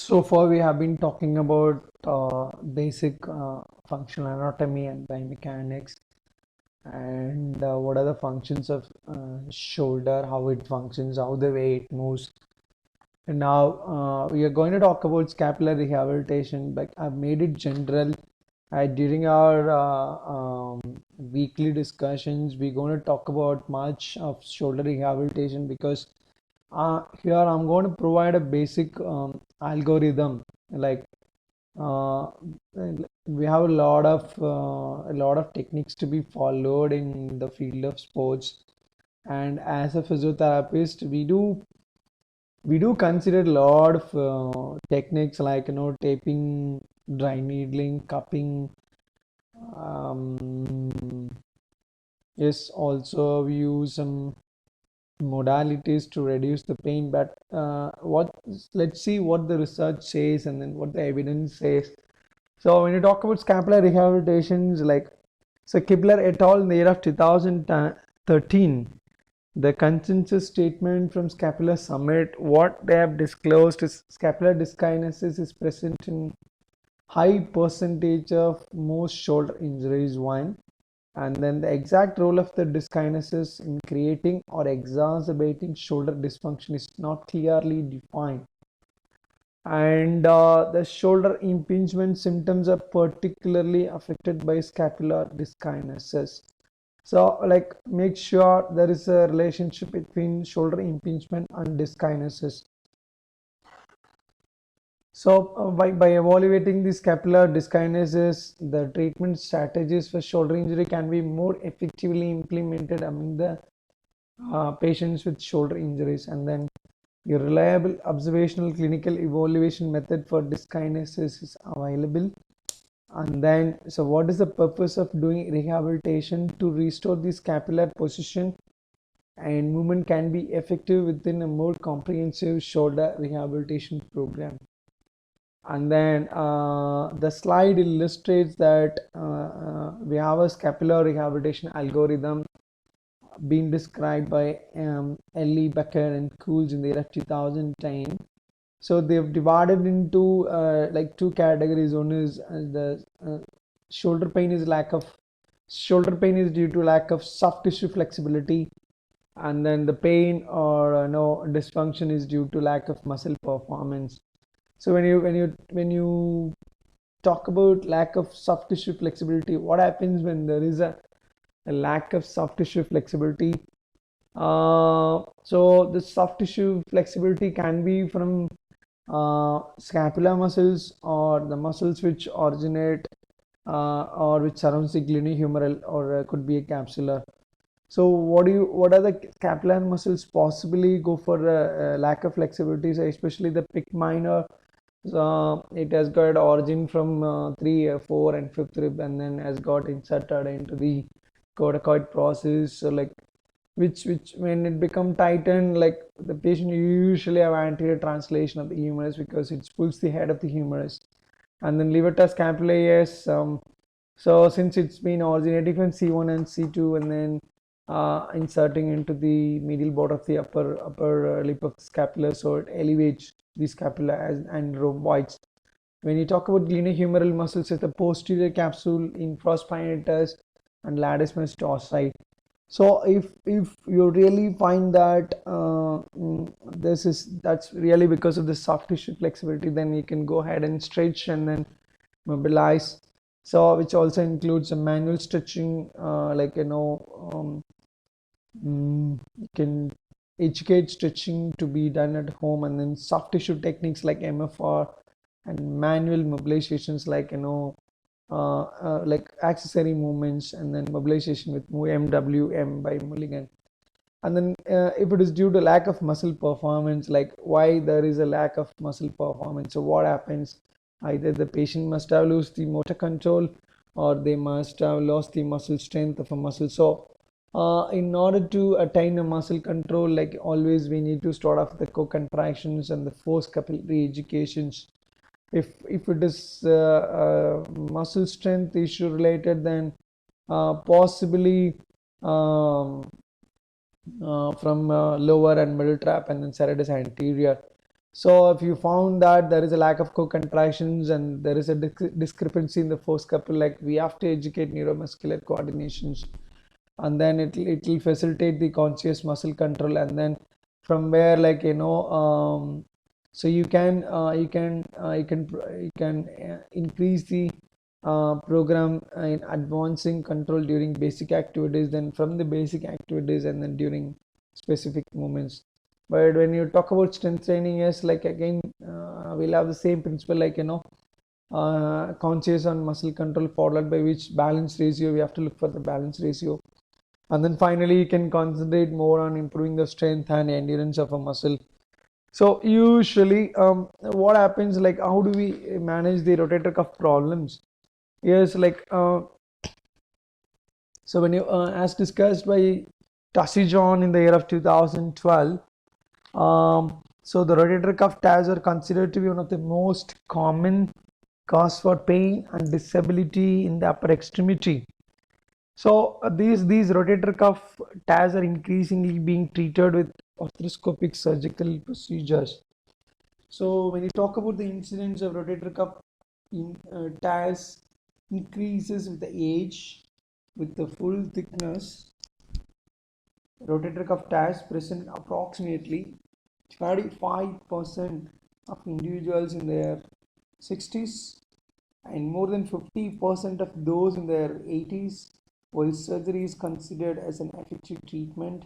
So far, we have been talking about basic functional anatomy and biomechanics, and what are the functions of shoulder, how it functions, how the way it moves. And now we are going to talk about scapular rehabilitation. But I've made it general. During our weekly discussions, we're going to talk about much of shoulder rehabilitation because here I'm going to provide a basic algorithm like uh, we have a lot of techniques to be followed in the field of sports, and as a physiotherapist we do consider a lot of techniques like taping, dry needling, cupping. um, yes, also we use some modalities to reduce the pain, but what let's see what the research says and then what the evidence says. So when you talk about scapular rehabilitations, like so Kibler et al. In the year of 2013, the consensus statement from Scapular Summit, what they have disclosed is scapular dyskinesis is present in high percentage of most shoulder injuries, one, and then the exact role of the dyskinesis in creating or exacerbating shoulder dysfunction is not clearly defined. And the shoulder impingement symptoms are particularly affected by scapular dyskinesis. So, like, make sure there is a relationship between shoulder impingement and dyskinesis. So, by evaluating the scapular dyskinesis, the treatment strategies for shoulder injury can be more effectively implemented among the patients with shoulder injuries. And then a reliable observational clinical evaluation method for dyskinesis is available. And then, so what is the purpose of doing rehabilitation? To restore the scapular position and movement can be effective within a more comprehensive shoulder rehabilitation program. And then the slide illustrates that we have a scapular rehabilitation algorithm being described by Ellie, Becker, and Cools in the year of 2010. So they've divided into like two categories. One is the shoulder pain is lack of shoulder pain is due to lack of soft tissue flexibility, and then the pain or no dysfunction is due to lack of muscle performance. So when you talk about lack of soft tissue flexibility, what happens when there is a lack of soft tissue flexibility? So the soft tissue flexibility can be from scapular muscles or the muscles which originate or which surrounds the glenohumeral, or could be a capsular. So what are the scapular muscles possibly go for a lack of flexibility? So especially the PIC minor, it has got origin from 3, 4, and 5th rib, and then has got inserted into the coracoid process. So like which when it become tightened, like the patient usually have anterior translation of the humerus because it pulls the head of the humerus. And then levator scapulae, yes. So since it's been originating from C1 and C2, and then inserting into the medial border of the upper lip of the scapula, so it elevates the scapula and rhomboids. When you talk about glenohumeral muscles, it's the posterior capsule, infraspinatus, and latissimus dorsi. So if you really find that that's really because of the soft tissue flexibility, then you can go ahead and stretch and then mobilize. So which also includes a manual stretching, like you can educate stretching to be done at home, and then soft tissue techniques like MFR and manual mobilizations like accessory movements, and then mobilization with MWM by Mulligan. And then if it is due to lack of muscle performance, like why there is a lack of muscle performance, so what happens? Either the patient must have lost the motor control, or they must have lost the muscle strength of a muscle. So in order to attain a muscle control, like always we need to start off the co-contractions and the force capillary educations. If it is muscle strength issue related, then possibly from lower and middle trap and then serratus anterior. So if you found that there is a lack of co-contractions and there is a discrepancy in the force couple, like we have to educate neuromuscular coordinations, and then it'll facilitate the conscious muscle control, and then from where, like, so you can increase the program in advancing control during basic activities, then from the basic activities, and then during specific moments. But when you talk about strength training, is like, again, we'll have the same principle, like, conscious on muscle control, followed by which balance ratio, we have to look for the balance ratio, and then finally you can concentrate more on improving the strength and endurance of a muscle. So usually, what happens, like, how do we manage the rotator cuff problems? Yes, like, so when you, as discussed by Tassi John in the year of 2012, so the rotator cuff tears are considered to be one of the most common cause for pain and disability in the upper extremity. So these rotator cuff tears are increasingly being treated with arthroscopic surgical procedures. So when you talk about the incidence of rotator cuff tears increases with the age, with the full thickness. Rotator cuff tears present approximately 35% of individuals in their 60s and more than 50% of those in their 80s, while surgery is considered as an effective treatment.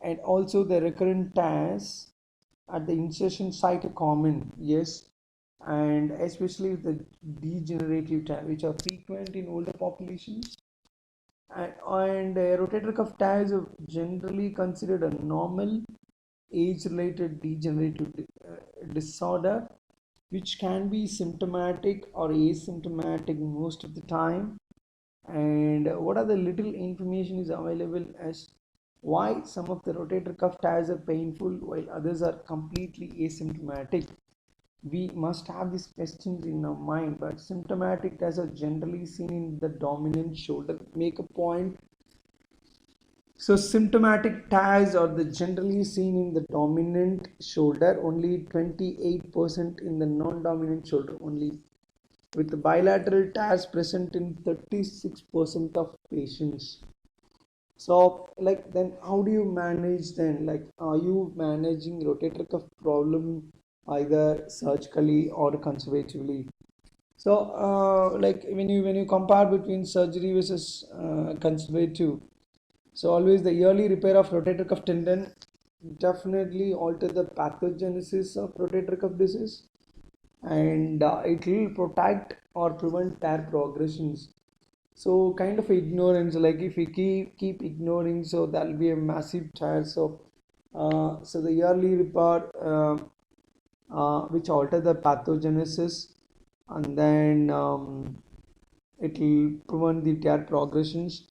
And also the recurrent tears at the insertion site are common, yes, and especially the degenerative tears, which are frequent in older populations. And rotator cuff tears are generally considered a normal age-related degenerative disorder, which can be symptomatic or asymptomatic most of the time. And what are the little information is available as why some of the rotator cuff tears are painful while others are completely asymptomatic. We must have these questions in our mind, but symptomatic tears are generally seen in the dominant shoulder. Make a point. So symptomatic tears are the generally seen in the dominant shoulder, only 28% in the non-dominant shoulder only, with the bilateral tears present in 36% of patients. So, like, then how do you manage then? Like, are you managing rotator cuff problem either surgically or conservatively? So, like, when you compare between surgery versus conservative, so always the yearly repair of rotator cuff tendon definitely alter the pathogenesis of rotator cuff disease, and it will protect or prevent tear progressions. So kind of ignorance, like if we keep ignoring, so that will be a massive tear. So so the yearly repair, which alter the pathogenesis, and then it will prevent the tear progressions.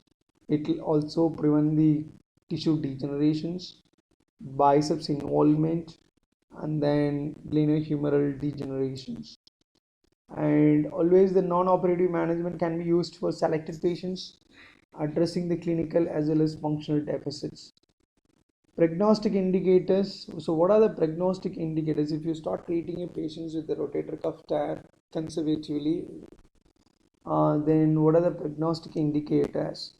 It will also prevent the tissue degenerations, biceps involvement, and then glenohumeral degenerations. And always the non-operative management can be used for selected patients, addressing the clinical as well as functional deficits. Prognostic indicators. So what are the prognostic indicators? If you start treating a patient with the rotator cuff tear conservatively, then what are the prognostic indicators?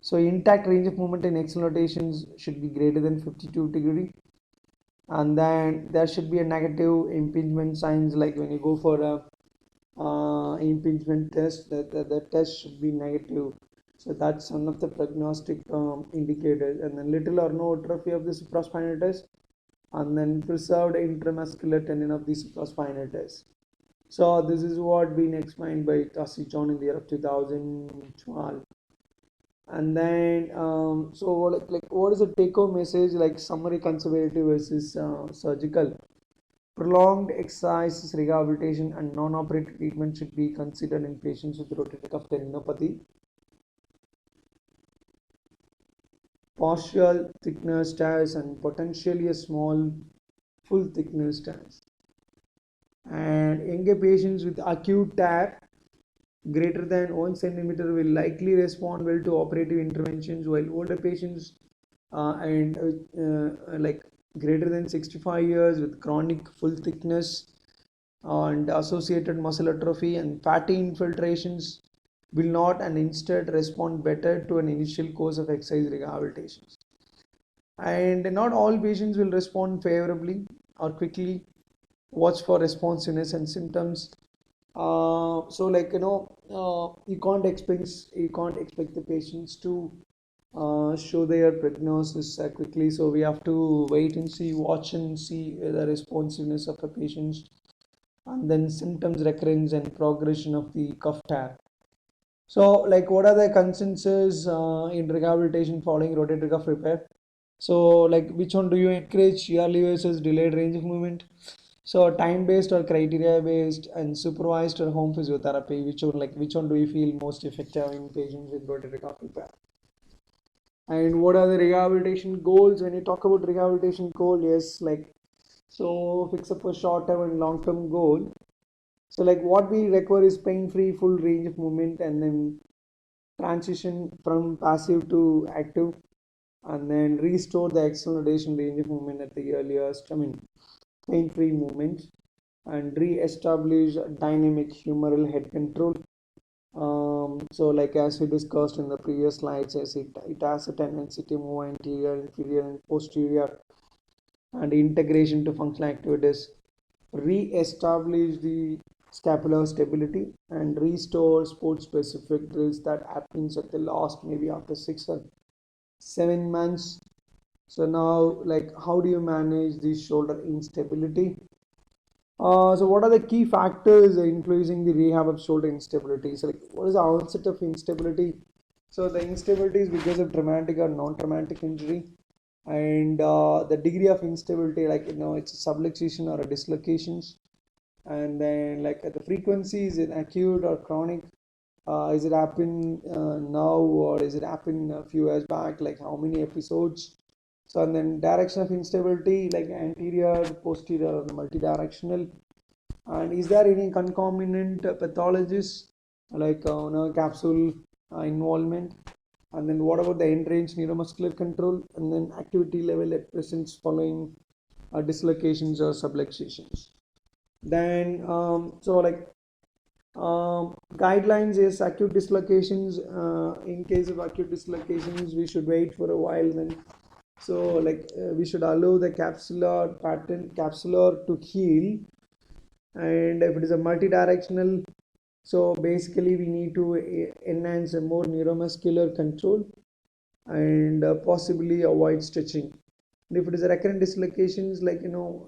So intact range of movement in external rotations should be greater than 52 degree, and then there should be a negative impingement signs, like when you go for a impingement test, the test should be negative. So that's one of the prognostic indicators. And then little or no atrophy of the supraspinatus, and then preserved intramuscular tendon of the supraspinatus. So this is what been explained by Tassi John in the year of 2012. And then so what is the take home message, like summary: conservative versus surgical. Prolonged exercise, rehabilitation, and non-operative treatment should be considered in patients with rotator cuff tendinopathy. Partial thickness tears and potentially a small full thickness tears. And younger patients with acute tear greater than 1 centimeter will likely respond well to operative interventions, while older patients and like greater than 65 years with chronic full thickness and associated muscle atrophy and fatty infiltrations will not and instead respond better to an initial course of exercise rehabilitation. And not all patients will respond favorably or quickly. Watch for responsiveness and symptoms. So like you can't expect the patients to show their prognosis quickly. So we have to wait and see, watch and see the responsiveness of the patients, and then symptoms recurrence and progression of the cuff tear. So like what are the consensus in rehabilitation following rotator cuff repair? So like which one do you encourage, yearly versus delayed range of movement? So time based or criteria based, and supervised or home physiotherapy, which one do you feel most effective in patients with rotator cuff repair? And what are the rehabilitation goals? When you talk about rehabilitation goal, yes, like so fix up a short term and long term goal. So like what we require is pain free full range of movement, and then transition from passive to active, and then restore the acceleration range of movement at the earliest, I mean pain free movement, and re-establish dynamic humeral head control. So like as we discussed in the previous slides, as it has a tendency to move anterior, inferior and posterior, and integration to functional activities, re-establish the scapular stability, and restore sport specific drills that happens at the last maybe after 6 or 7 months. So now like how do you manage the shoulder instability? So what are the key factors influencing the rehab of shoulder instability? So like what is the onset of instability? So the instability is because of traumatic or non-traumatic injury, and the degree of instability, like it's a subluxation or a dislocations, and then like the frequency, is it acute or chronic? Is it happen now, or is it happen a few years back? Like how many episodes? So and then direction of instability, like anterior, posterior, or multidirectional. And is there any concomitant pathologies like capsule involvement? And then what about the end range neuromuscular control, and then activity level at presence following dislocations or subluxations? Then so like guidelines is acute dislocations. In case of acute dislocations, we should wait for a while. Then so like we should allow the capsular to heal. And if it is a multidirectional, so basically we need to enhance a more neuromuscular control, and possibly avoid stretching. And if it is a recurrent dislocations, like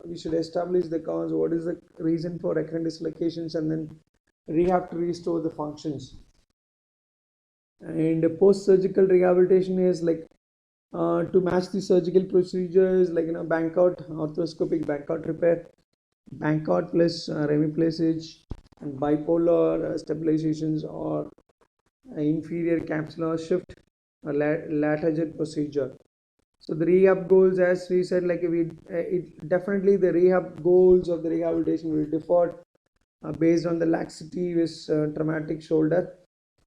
we should establish the cause, what is the reason for recurrent dislocations, and then rehab to restore the functions. And post-surgical rehabilitation is like to match the surgical procedures, like Bankart arthroscopic Bankart repair, Bankart plus remiplacage, and bipolar stabilizations, or inferior capsular shift, a Latajet procedure. So the rehab goals, as we said, like it definitely the rehab goals of the rehabilitation will differ based on the laxity with traumatic shoulder.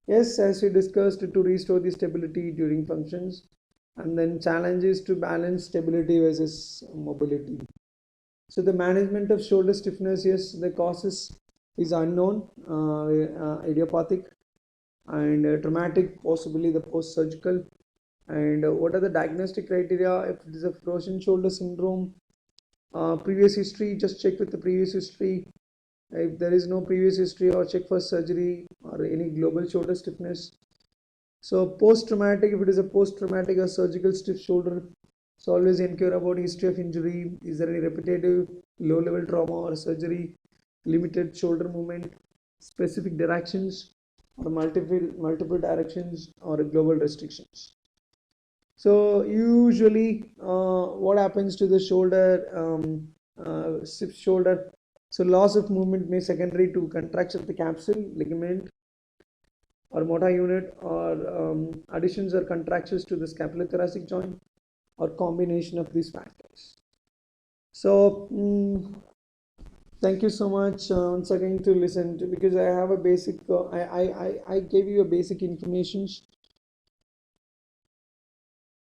Yes, as we discussed, to restore the stability during functions, and then challenges to balance stability versus mobility. So the management of shoulder stiffness, yes, the causes is unknown, idiopathic, and traumatic, possibly the post-surgical. And what are the diagnostic criteria? If it is a frozen shoulder syndrome, previous history, just check with the previous history. If there is no previous history, or check for surgery or any global shoulder stiffness. So post-traumatic, if it is a post-traumatic or surgical stiff shoulder, so always inquire about history of injury. Is there any repetitive low-level trauma or surgery, limited shoulder movement, specific directions, or multiple directions, or global restrictions? So usually, what happens to the shoulder, stiff shoulder? So loss of movement may secondary to contraction of the capsule, ligament, or motor unit, or additions or contractions to the scapulothoracic joint, or combination of these factors. So thank you so much once again to listen to, because I have a basic I gave you a basic information